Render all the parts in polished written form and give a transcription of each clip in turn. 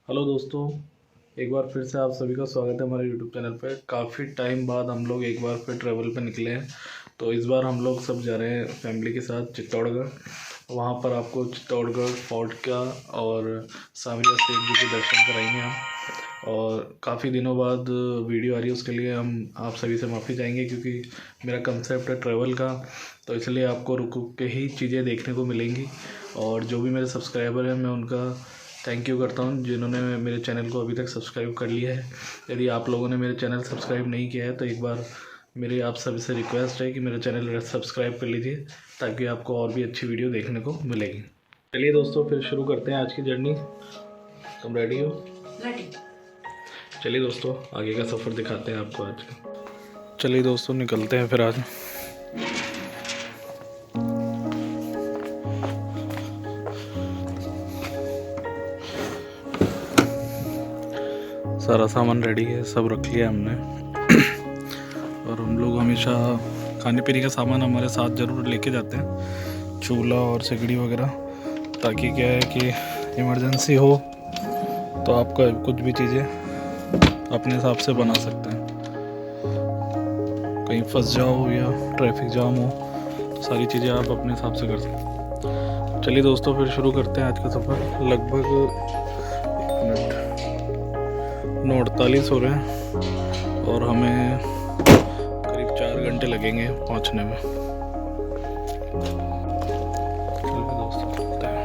Hello दोस्तों, एक बार फिर से आप सभी का स्वागत है हमारे यूट्यूब चैनल पे। काफ़ी टाइम बाद हम लोग एक बार फिर ट्रैवल पे निकले हैं। तो इस बार हम लोग सब जा रहे हैं फैमिली के साथ चित्तौड़गढ़। वहाँ पर आपको चित्तौड़गढ़ फोर्ट का और सांवरिया सेठ जी के दर्शन कराएंगे हम। और काफ़ी दिनों बाद वीडियो आ रही है, उसके लिए हम आप सभी से माफ़ी चाहेंगे क्योंकि मेरा कंसेप्ट है ट्रैवल का, तो इसलिए आपको रुक रुक के ही चीज़ें देखने को मिलेंगी। और जो भी मेरे सब्सक्राइबर हैं मैं उनका थैंक यू करता हूँ जिन्होंने मेरे चैनल को अभी तक सब्सक्राइब कर लिया है। यदि आप लोगों ने मेरे चैनल सब्सक्राइब नहीं किया है तो एक बार मेरी आप सभी से रिक्वेस्ट है कि मेरे चैनल सब्सक्राइब कर लीजिए ताकि आपको और भी अच्छी वीडियो देखने को मिलेगी। चलिए दोस्तों, फिर शुरू करते हैं आज की जर्नी। तुम रेडी हो? रेडी। चलिए दोस्तों, आगे का सफ़र दिखाते हैं आपको आज का। चलिए दोस्तों, निकलते हैं फिर आज। सारा सामान रेडी है, सब रख लिया हमने। और हम लोग हमेशा खाने पीने का सामान हमारे साथ ज़रूर लेके जाते हैं, चूल्हा और सिगड़ी वगैरह, ताकि क्या है कि इमरजेंसी हो तो आपका कुछ भी चीज़ें अपने हिसाब से बना सकते हैं। कहीं फंस जाओ या ट्रैफिक जाम हो तो सारी चीज़ें आप अपने हिसाब से कर सकते हैं। चलिए दोस्तों, फिर शुरू करते हैं आज का सफ़र। लगभग 9:48 हो रहे हैं और हमें करीब 4 घंटे लगेंगे पहुंचने में। चलिए दोस्तों, चलते हैं।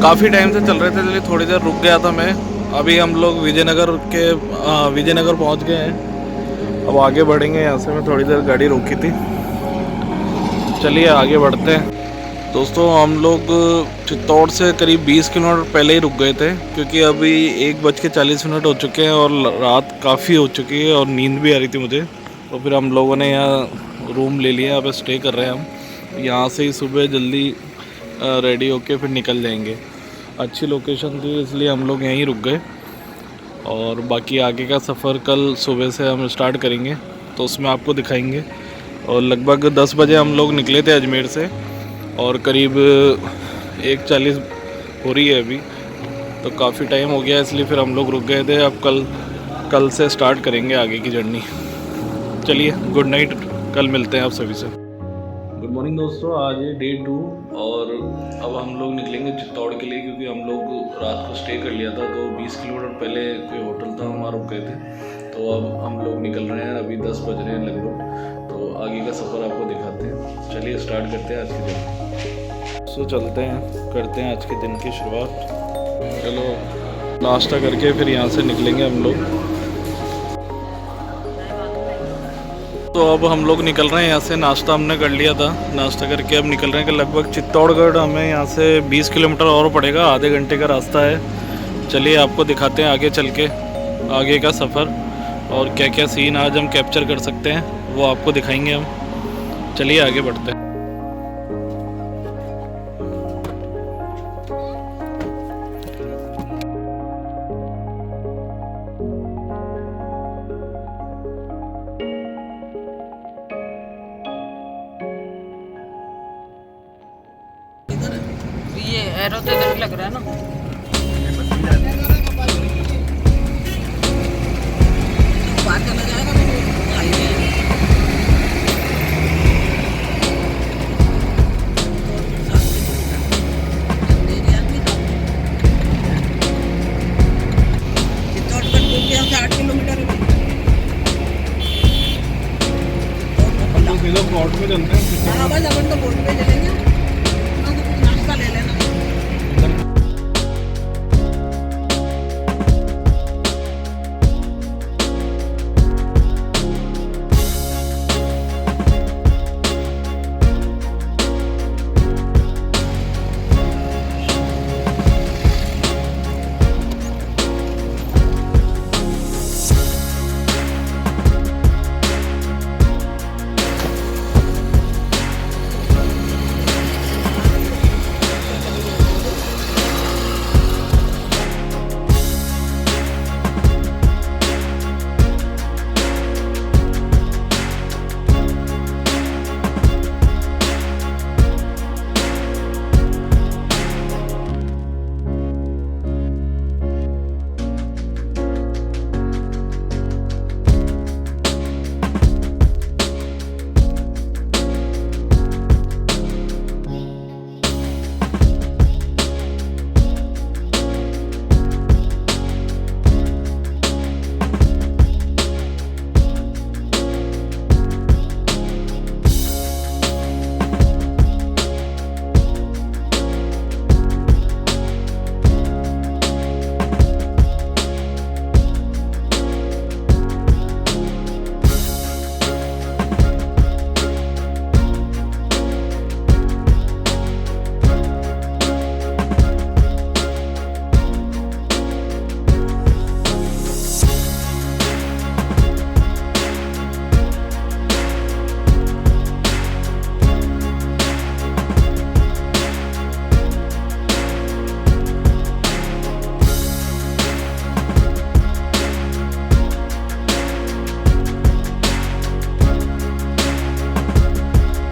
काफ़ी टाइम से चल रहे थे, इसलिए थोड़ी देर रुक गया था मैं। अभी हम लोग विजयनगर पहुंच गए हैं। अब आगे बढ़ेंगे यहाँ से। मैं थोड़ी देर गाड़ी रोकी थी। चलिए आगे बढ़ते हैं। दोस्तों, हम लोग चित्तौड़ से करीब 20 किलोमीटर पहले ही रुक गए थे क्योंकि अभी 1:40 हो चुके हैं और रात काफ़ी हो चुकी है और नींद भी आ रही थी मुझे। तो फिर हम लोगों ने यहाँ रूम ले लिया, अब स्टे कर रहे हैं हम। यहाँ से ही सुबह जल्दी रेडी होके फिर निकल जाएंगे। अच्छी लोकेशन थी इसलिए हम लोग यहीं रुक गए और बाकी आगे का सफ़र कल सुबह से हम स्टार्ट करेंगे तो उसमें आपको दिखाएंगे। और लगभग 10 बजे हम लोग निकले थे अजमेर से और करीब 1:40 हो रही है अभी, तो काफ़ी टाइम हो गया इसलिए फिर हम लोग रुक गए थे। अब कल से स्टार्ट करेंगे आगे की जर्नी। चलिए, गुड नाइट, कल मिलते हैं आप सभी से। गुड मॉर्निंग दोस्तों, आज है डे 2 और अब हम लोग निकलेंगे चित्तौड़ के लिए क्योंकि हम लोग रात को स्टे कर लिया था। तो 20 किलोमीटर पहले कोई होटल था, वहाँ रुक गए थे। तो अब हम लोग निकल रहे हैं, अभी 10 बज रहे हैं लगभग। तो आगे का सफ़र आपको दिखाते हैं। चलिए स्टार्ट करते हैं आज के दिन। तो चलते हैं, करते हैं आज के दिन की शुरुआत। चलो नाश्ता करके फिर यहाँ से निकलेंगे हम लोग। तो अब हम लोग निकल रहे हैं यहाँ से। नाश्ता हमने कर लिया था, नाश्ता करके अब निकल रहे हैं कि लगभग चित्तौड़गढ़ हमें यहाँ से 20 किलोमीटर और पड़ेगा, आधे घंटे का रास्ता है। चलिए आपको दिखाते हैं आगे चल के आगे का सफ़र और क्या क्या सीन आज हम कैप्चर कर सकते हैं वो आपको दिखाएंगे हम। चलिए आगे बढ़ते हैं। एरो तो इधर भी लग रहा है ना। बात करना जाएगा तो 8 किलोमीटर है। सीधा फोर्ट में चलते हैं। हाँ बस अपन तो बोट पे चलेंगे, तो कुछ नाश्ता ले लेना।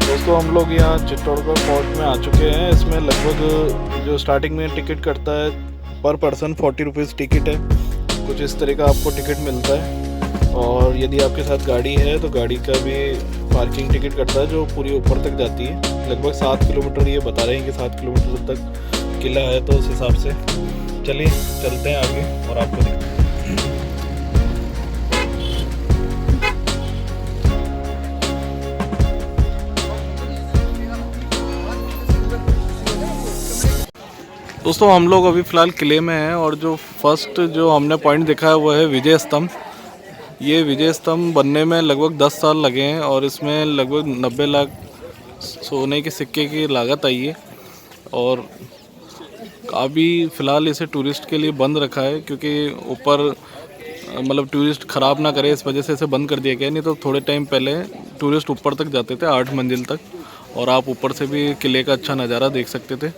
दोस्तों हम लोग यहाँ चित्तौड़गढ़ फोर्ट में आ चुके हैं। इसमें लगभग जो स्टार्टिंग में टिकट करता है पर पर्सन 40 रुपीज़ टिकट है। कुछ इस तरह का आपको टिकट मिलता है। और यदि आपके साथ गाड़ी है तो गाड़ी का भी पार्किंग टिकट करता है, जो पूरी ऊपर तक जाती है। लगभग 7 किलोमीटर ये बता रहे हैं कि 7 किलोमीटर तक किला है, तो उस हिसाब से चलिए चलते हैं आगे और आपको दिखाते हैं। दोस्तों हम लोग अभी फ़िलहाल किले में हैं और जो फर्स्ट जो हमने पॉइंट देखा है वो है विजय स्तंभ। ये विजय स्तंभ बनने में लगभग 10 साल लगे हैं और इसमें लगभग 90 लाख सोने के सिक्के की लागत आई है। और अभी फ़िलहाल इसे टूरिस्ट के लिए बंद रखा है, क्योंकि ऊपर मतलब टूरिस्ट ख़राब ना करे इस वजह से इसे बंद कर दिया गया। नहीं तो थोड़े टाइम पहले टूरिस्ट ऊपर तक जाते थे, 8 मंजिल तक, और आप ऊपर से भी किले का अच्छा नज़ारा देख सकते थे।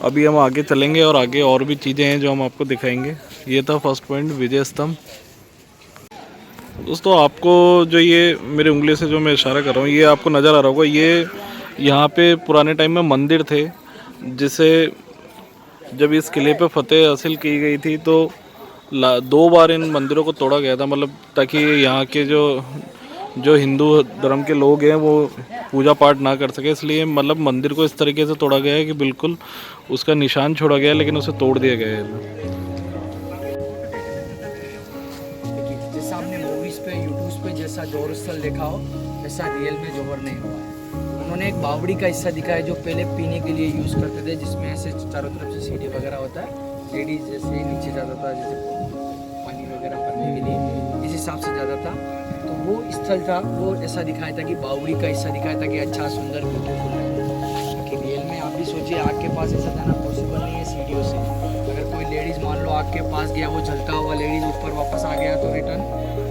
अभी हम आगे चलेंगे और आगे और भी चीज़ें हैं जो हम आपको दिखाएंगे। ये था फर्स्ट पॉइंट विजय स्तंभ। दोस्तों आपको जो ये मेरी उंगली से जो मैं इशारा कर रहा हूँ, ये आपको नज़र आ रहा होगा, ये यहाँ पे पुराने टाइम में मंदिर थे, जिसे जब इस किले पे फतेह हासिल की गई थी तो 2 बार इन मंदिरों को तोड़ा गया था, मतलब ताकि यहाँ के जो हिंदू धर्म के लोग हैं वो पूजा पाठ ना कर सके। इसलिए मतलब मंदिर को इस तरीके से तोड़ा गया है कि बिल्कुल उसका निशान छोड़ा गया है, लेकिन उसे तोड़ दिया गया है। जैसा आपने मूवीज पे यूट्यूब पे जैसा जौहर स्थल देखा हो, वैसा रियल में जौहर नहीं हुआ है। उन्होंने एक बावड़ी का हिस्सा दिखाया जो पहले पीने के लिए यूज़ करते थे, जिसमें ऐसे चारों तरफ से सीढ़ी वगैरह होता है, लेडीज जैसे नीचे जाता था, जैसे पानी वगैरह भरने के लिए, इस हिसाब से जाता था। तो वो स्थल था, वो ऐसा दिखाया था कि बावड़ी का हिस्सा दिखाया था कि अच्छा सुंदर ब्यूटीफुल है। बाकी रियल में आप भी सोचिए, आग के पास ऐसा जाना पॉसिबल नहीं है सीढ़ियों से। अगर कोई लेडीज़ मान लो आग के पास गया, वो जलता हुआ लेडीज़ ऊपर वापस आ गया तो रिटर्न,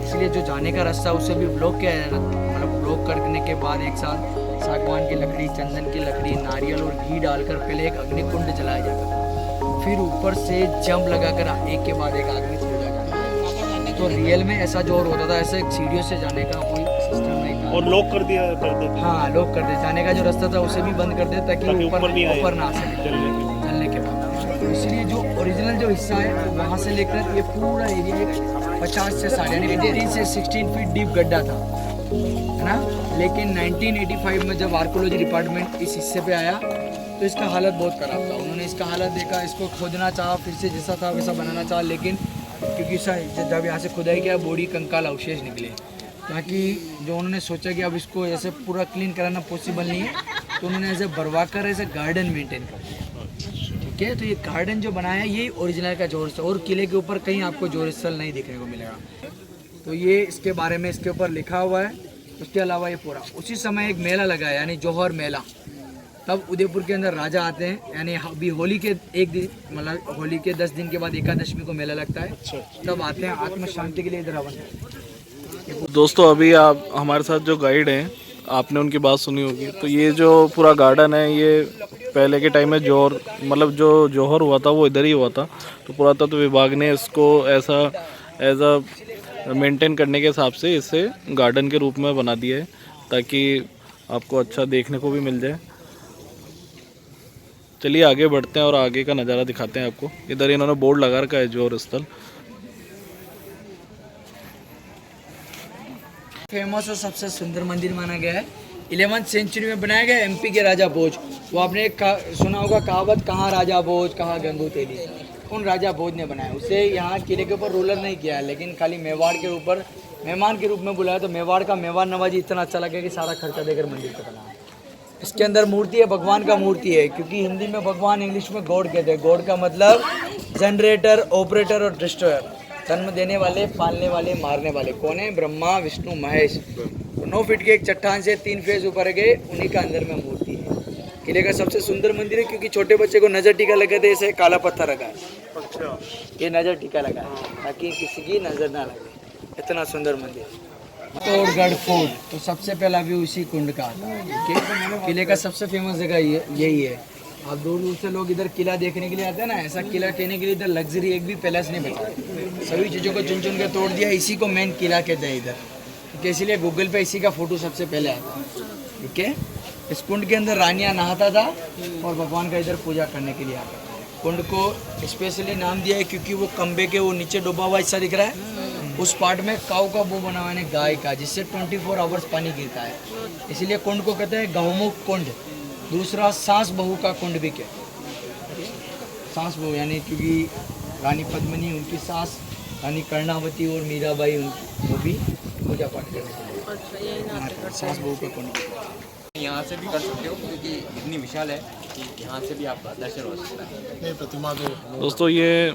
इसलिए जो जाने का रास्ता उसे भी ब्लॉक किया है। मतलब ब्लॉक करने के बाद एक साथ सागवान की लकड़ी, चंदन की लकड़ी, नारियल और घी डालकर पहले एक अग्निकुंड जलाया जाता था, फिर ऊपर से जंप लगाकर एक के बाद एक आदमी छोड़ा जाता था। तो रियल में ऐसा जोर होता था, ऐसे सीढ़ियों से जाने का कोई सिस्टम नहीं था। और लॉक कर देते हाँ लॉक कर दे, जाने का जो रास्ता था उसे भी बंद कर दे ताकि ताकि ऊपर ऊपर नहीं आए। ऊपर ना आ सके चलने के। चलने के बाद। तो इसलिए जो ओरिजिनल जो हिस्सा है वो वहाँ से लेकर ये पूरा एरिया एक 50 से 60 यानी 15 से 16 फीट डीप गड्ढा था, है ना। लेकिन 1985 में जब आर्कोलॉजी डिपार्टमेंट इस हिस्से पे आया तो इसका हालत बहुत ख़राब था। उन्होंने इसका हालत देखा, इसको खोदना चाहा, फिर से जैसा था वैसा बनाना चाहा, लेकिन क्योंकि जब यहाँ से खुदाई किया बॉडी कंकाल अवशेष निकले, ताकि जो उन्होंने सोचा कि अब इसको ऐसे पूरा क्लीन कराना पॉसिबल नहीं है, तो उन्होंने ऐसे भरवा कर ऐसे गार्डन मेंटेन कर दिया। ठीक है, तो ये गार्डन जो बनाया है यही ओरिजिनल का जोर स्थल, और किले के ऊपर कहीं आपको जोर स्थल नहीं देखने को मिलेगा। तो ये इसके बारे में इसके ऊपर लिखा हुआ है। उसके अलावा ये पूरा उसी समय एक मेला लगा है, यानी जौहर मेला। तब उदयपुर के अंदर राजा आते हैं, यानी अभी होली के एक दिन, मतलब होली के 10 दिन के बाद एकादशमी को मेला लगता है, तब आते हैं आत्म शांति के लिए इधर हवन। दोस्तों अभी आप हमारे साथ जो गाइड हैं, आपने उनकी बात सुनी होगी। तो ये जो पूरा गार्डन है ये पहले के टाइम में जौहर, मतलब जो जौहर हुआ था वो इधर ही हुआ था। तो पुरातत्व विभाग ने इसको ऐसा एज अ मेंटेन करने के हिसाब से इसे गार्डन के रूप में बना दिया है, ताकि आपको अच्छा देखने को भी मिल जाए। चलिए आगे बढ़ते हैं और आगे का नज़ारा दिखाते हैं आपको। इधर इन्होंने बोर्ड लगा रखा है जौहर स्थल। फेमस और सबसे सुंदर मंदिर माना गया है, 11वीं सेंचुरी में बनाया गया एमपी के राजा भोज। वो आपने सुना होगा कहावत, कहाँ राजा भोज कहाँ गंगू तेली। उन राजा भोज ने बनाया। उसे यहाँ किले के ऊपर रूलर नहीं किया है, लेकिन खाली मेवाड़ के ऊपर मेहमान के रूप में बुलाया। तो मेवाड़ का मेवाड़ नवाजी इतना अच्छा लगा कि सारा खर्चा देकर मंदिर को बनाया। इसके अंदर मूर्ति है, भगवान का मूर्ति है, क्योंकि हिंदी में भगवान, इंग्लिश में गॉड कहते हैं। गॉड का मतलब जनरेटर, ऑपरेटर और डिस्ट्रॉयर, जन्म देने वाले, पालने वाले, मारने वाले। कौन है? ब्रह्मा विष्णु महेश। तो 9 फीट के एक चट्टान से 3 फेज ऊपर गए, उन्हीं का अंदर में मूर्ति है। किले का सबसे सुंदर मंदिर है, क्योंकि छोटे बच्चे को नजर टीका लगा दे, ऐसे काला पत्थर रखा है, ये नजर टीका लगा है ताकि किसी की नजर ना लगे। इतना सुंदर मंदिर। चित्तौड़गढ़ फोर्ट, तो सबसे पहला व्यू इसी कुंड का आता है। ठीक है, किले का सबसे फेमस जगह यही है। आप दूर दूर से लोग इधर किला देखने के लिए आते हैं ना, ऐसा किला कहने के लिए इधर लग्जरी एक भी पैलेस नहीं बचा है। सभी चीज़ों को चुन चुन के तोड़ दिया, इसी को मेन किला कहते हैं इधर। ठीक है, इसीलिए गूगल पे इसी का फोटो सबसे पहले आता है। ठीक है, इस कुंड के अंदर रानियाँ नहाता था और भगवान का इधर पूजा करने के लिए आता था। कुंड को स्पेशली नाम दिया है क्योंकि वो खंबे के वो नीचे डूबा हुआ हिस्सा दिख रहा है, उस पार्ट में काऊ का वो बना हुआ है, गाय का, जिससे 24 आवर्स पानी गिरता है। इसीलिए कुंड को कहते हैं गौमुख कुंड। दूसरा सांस बहू का कुंड भी कहते हैं। सांस बहू यानी क्योंकि रानी पद्मिनी, उनकी सास रानी कर्णावती और मीराबाई, वो भी पूजा पाठ करते हैं। सांस बहू का कुंड यहाँ से भी कर सकते हो, क्योंकि इतनी विशाल है कि यहाँ से भी आपका दर्शन हो सकता है। दोस्तों ये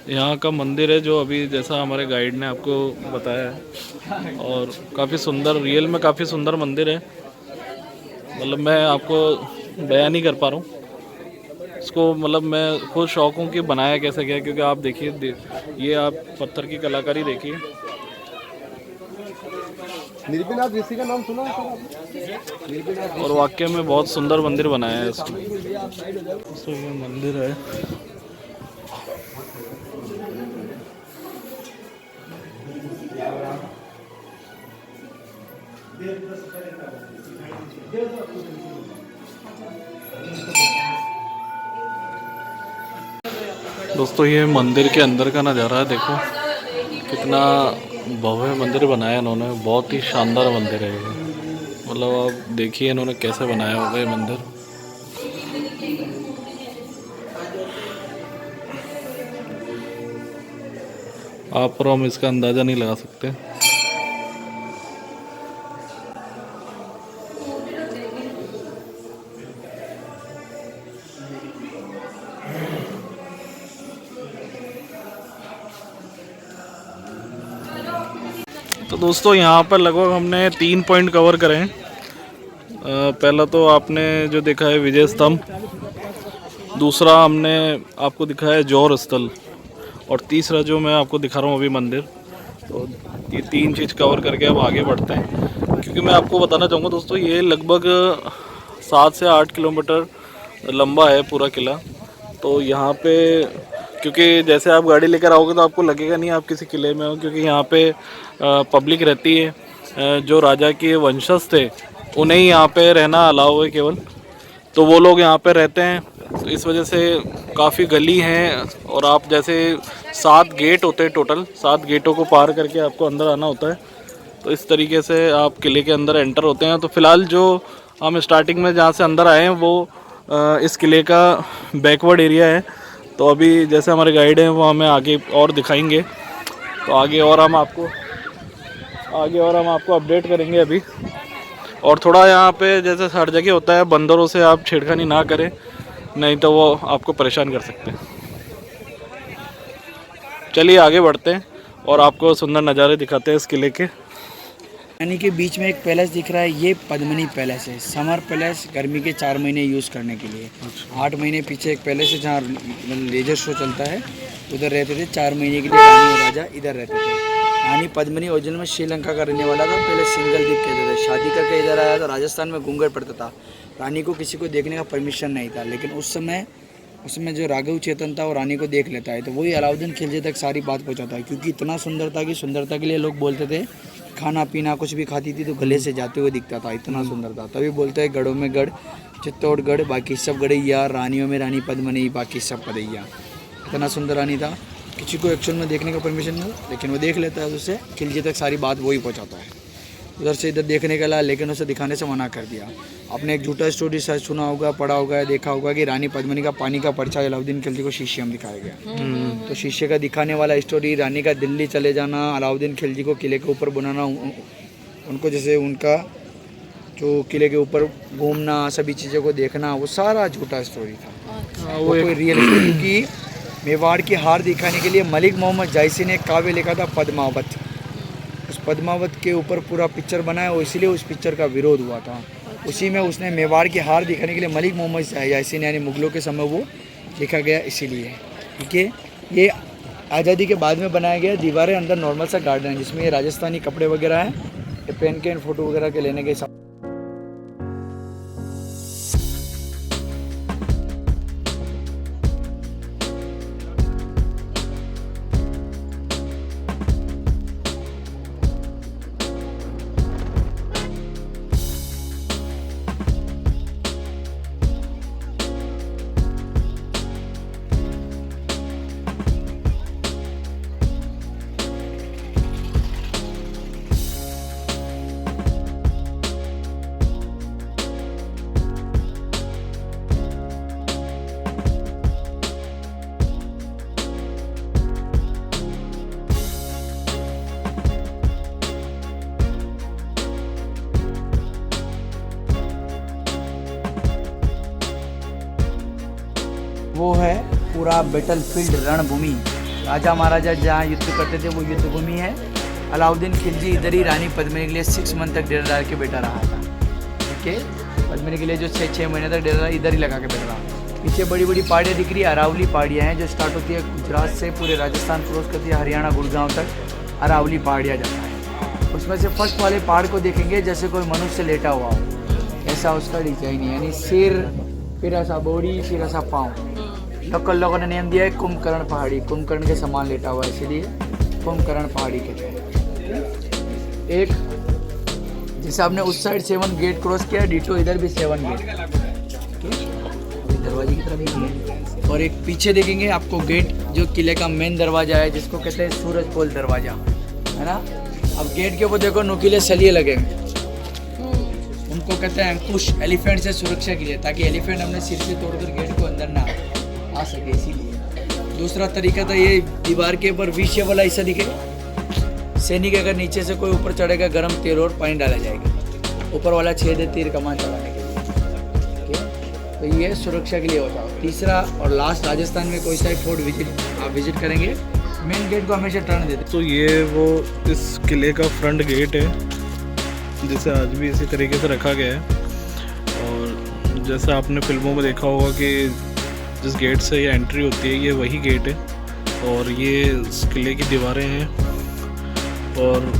यहाँ का मंदिर है जो अभी जैसा हमारे गाइड ने आपको बताया है, और काफ़ी सुंदर, रियल में काफ़ी सुंदर मंदिर है। मतलब मैं आपको बयान नहीं कर पा रहा हूँ इसको, मतलब मैं खुद शौक हूँ कि बनाया कैसे गया। क्योंकि आप देखिए, ये आप पत्थर की कलाकारी देखिए। निर्विनाथ ऋषि का नाम सुना है आपने? और वाकई में बहुत सुंदर मंदिर बनाया है इसको। तो ये मंदिर है, दोस्तों ये मंदिर के अंदर का नज़ारा है। देखो कितना भव्य मंदिर बनाया इन्होंने, बहुत ही शानदार मंदिर है ये। मतलब आप देखिए इन्होंने कैसे बनाया होगा ये मंदिर। आप और हम इसका अंदाज़ा नहीं लगा सकते। तो दोस्तों यहाँ पर लगभग हमने 3 पॉइंट कवर करे हैं। पहला तो आपने जो देखा है विजय स्तंभ, दूसरा हमने आपको दिखाया है जौहर स्थल, और तीसरा जो मैं आपको दिखा रहा हूँ अभी मंदिर। तो ये 3 चीज़ कवर करके अब आगे बढ़ते हैं। क्योंकि मैं आपको बताना चाहूँगा दोस्तों, ये लगभग 7 से 8 किलोमीटर लंबा है पूरा किला। तो यहाँ पे क्योंकि जैसे आप गाड़ी लेकर आओगे तो आपको लगेगा नहीं आप किसी किले में हो, क्योंकि यहाँ पे पब्लिक रहती है जो राजा के वंशज थे उन्हें ही यहाँ पे रहना अलाउ है केवल, तो वो लोग यहाँ पे रहते हैं। तो इस वजह से काफ़ी गली हैं और आप जैसे 7 गेट होते हैं, टोटल 7 गेटों को पार करके आपको अंदर आना होता है। तो इस तरीके से आप किले के अंदर एंटर होते हैं। तो फ़िलहाल जो हम स्टार्टिंग में जहाँ से अंदर आए हैं वो इस किले का बैकवर्ड एरिया है। तो अभी जैसे हमारे गाइड हैं वो हमें आगे और दिखाएंगे, तो आगे और हम आपको अपडेट करेंगे अभी। और थोड़ा यहाँ पे जैसे हर जगह होता है, बंदरों से आप छेड़खानी ना करें, नहीं तो वो आपको परेशान कर सकते हैं। चलिए आगे बढ़ते हैं और आपको सुंदर नज़ारे दिखाते हैं इस किले के। यानी कि बीच में एक पैलेस दिख रहा है, ये पद्मिनी पैलेस है। समर पैलेस गर्मी के 4 महीने यूज़ करने के लिए। 8 महीने पीछे एक पैलेस है जहाँ लेजर शो चलता है, उधर रहते थे 4 महीने के लिए रानी और राजा इधर रहते थे। रानी पद्मिनी ओरिजिनल में श्रीलंका का रहने वाला था, पहले सिंगल द्वीप कहते थे। शादी करके इधर आया था, राजस्थान में घूंघट पड़ता था। रानी को किसी को देखने का परमिशन नहीं था, लेकिन उसमें जो राघव चेतन था वो रानी को देख लेता है, तो वही अलाउद्दीन खिलजी तक सारी बात पहुंचाता है। क्योंकि इतना सुंदरता के लिए लोग बोलते थे, खाना पीना कुछ भी खाती थी तो गले से जाते हुए दिखता था, इतना सुंदर था। तभी बोलते हैं गढ़ों में गढ़, चित्तौड़गढ़, बाकी सब गढ़ैया, रानियों में रानी पद्मिनी, बाकी सब पदैया। इतना सुंदर रानी था, किसी को एक्चुअल में देखने का परमिशन नहीं, लेकिन वो देख लेता है, उससे खिलजी तक सारी बात वही पहुंचाता है। उधर से इधर देखने के लिए, लेकिन उसे दिखाने से मना कर दिया। आपने एक झूठा स्टोरी शायद सुना होगा, पढ़ा होगा, देखा होगा कि रानी पद्मिनी का पानी का पर्चा अलाउद्दीन खिलजी को शीशे में दिखाया गया। तो शीशे का दिखाने वाला स्टोरी, रानी का दिल्ली चले जाना, अलाउद्दीन खिलजी को किले के ऊपर बनाना, उनको जैसे उनका जो किले के ऊपर घूमना, सभी चीज़ों को देखना, वो सारा झूठा स्टोरी था। वो कोई रियल स्टोरी की मेवाड़ की हार दिखाने के लिए मलिक मोहम्मद जायसी ने एक काव्य लिखा था पद्मावत। उस पद्मावत के ऊपर पूरा पिक्चर बनाया और इसीलिए उस पिक्चर का विरोध हुआ था। उसी में उसने मेवाड़ की हार दिखाने के लिए मलिक मोहम्मद जायसी ने, यानी मुगलों के समय वो लिखा गया इसीलिए। ठीक है, ये आज़ादी के बाद में बनाया गया। दीवारें अंदर नॉर्मल सा गार्डन है जिसमें ये राजस्थानी कपड़े वगैरह हैं, ये पहन के फ़ोटो वगैरह के लेने के हिसाब। वो है पूरा बैटल फील्ड, रणभूमि। राजा महाराजा जहाँ युद्ध करते थे वो युद्ध भूमि है। अलाउद्दीन खिलजी इधर ही रानी पद्मिनी के लिए 6 मंथ तक डेरा डाल के बैठा रहा था। ठीक है, पद्मिनी के लिए जो 6 महीने तक डेरा इधर ही लगा के बैठा रहा। पीछे बड़ी बड़ी पहाड़ियाँ दिख रही है, अरावली पहाड़ियाँ हैं, जो स्टार्ट होती है गुजरात से, पूरे राजस्थान क्रॉस करती है, हरियाणा गुड़गांव तक अरावली पहाड़ियाँ जाता है। उसमें से फर्स्ट वाले पहाड़ को देखेंगे जैसे कोई मनुष्य लेटा हुआ हो, ऐसा उसका डिजाइन है, यानी सिर, फिर ऐसा बॉडी, फिर ऐसा पाँव। लोगों ने नेम दिया है कुंभकर्ण पहाड़ी, कुंभकर्ण के समान लेटा हुआ है, इसलिए कुंभकर्ण पहाड़ी कहते हैं। एक जैसे आपने उस साइड 7 गेट क्रॉस किया, डिटो इधर भी 7 गेट, दरवाजे की तरफ भी है। और एक पीछे देखेंगे आपको गेट, जो किले का मेन दरवाजा है, जिसको कहते हैं सूरज पोल दरवाजा, है ना। अब गेट के ऊपर देखो नुकीले सलिए लगे हैं, उनको कहते हैं अंकुश, एलिफेंट से सुरक्षा के लिए, ताकि एलिफेंट अपने सिर से तोड़कर गेट को अंदर ना आ सके, इसीलिए। दूसरा तरीका था ये दीवार के ऊपर विषय वाला हिस्सा दिखेगा, सैनिक अगर नीचे से कोई ऊपर चढ़ेगा, गर्म तेल और पानी डाला जाएगा, ऊपर वाला छेद है तीर कमान चलाने के लिए। ठीक है, तो ये सुरक्षा के लिए होता है। तीसरा और लास्ट, राजस्थान में कोई सा फोर्ट आप विजिट करेंगे, मेन गेट को हमेशा टर्न देते। तो ये वो इस किले का फ्रंट गेट है, जिसे आज भी इसी तरीके से रखा गया है। और जैसे आपने फिल्मों में देखा होगा कि जिस गेट से ये एंट्री होती है, ये वही गेट है। और ये इस किले की दीवारें हैं, और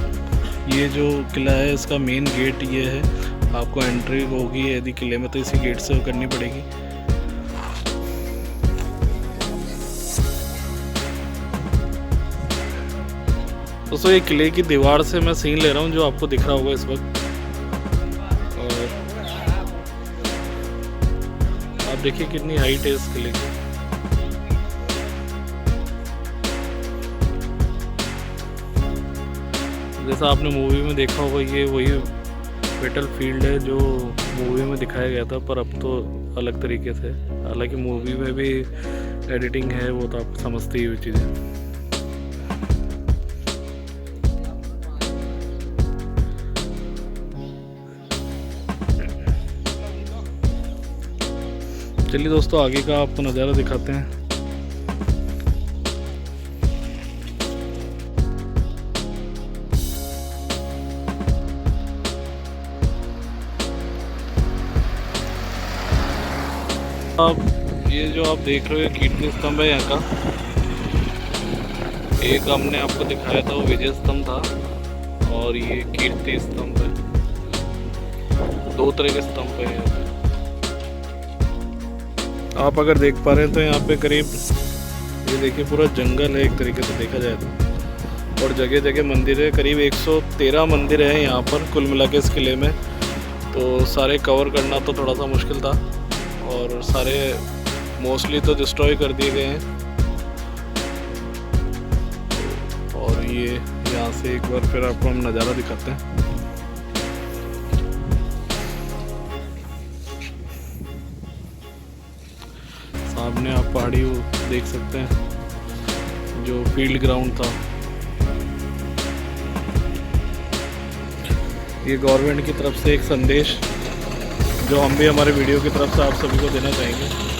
ये जो किला है इसका मेन गेट ये है। आपको एंट्री होगी यदि किले में तो इसी गेट से करनी पड़ेगी। दोस्तों ये किले की दीवार से मैं सीन ले रहा हूँ जो आपको दिख रहा होगा इस वक्त। और आप देखिए कितनी हाइट है इस किले की। जैसा आपने मूवी में देखा होगा ये वही बैटल फील्ड है जो मूवी में दिखाया गया था, पर अब तो अलग तरीके से। हालांकि मूवी में भी एडिटिंग है, वो तो आप समझते ही हुई चीज़ें। चलिए दोस्तों आगे का आपको नज़ारा दिखाते हैं। अब ये जो आप देख रहे हो कीर्ति स्तंभ है यहाँ का। एक हमने आपको दिखाया था वो विजय स्तंभ था, और ये कीर्ति स्तंभ है। दो तरह के स्तंभ है यहाँ पे। आप अगर देख पा रहे हैं तो यहाँ पे करीब ये देखिए पूरा जंगल है एक तरीके से देखा जाए तो, और जगह जगह मंदिर है। करीब 113 मंदिर है यहाँ पर कुल मिला के इस किले में। तो सारे कवर करना तो थोड़ा सा मुश्किल था, और सारे मोस्टली तो डिस्ट्रॉय कर दिए गए हैं। और ये यहाँ से एक बार फिर आपको हम नज़ारा दिखाते हैं। सामने आप पहाड़ी देख सकते हैं जो फील्ड ग्राउंड था। ये गवर्नमेंट की तरफ से एक संदेश जो हम भी हमारे वीडियो की तरफ से आप सभी को देना चाहेंगे।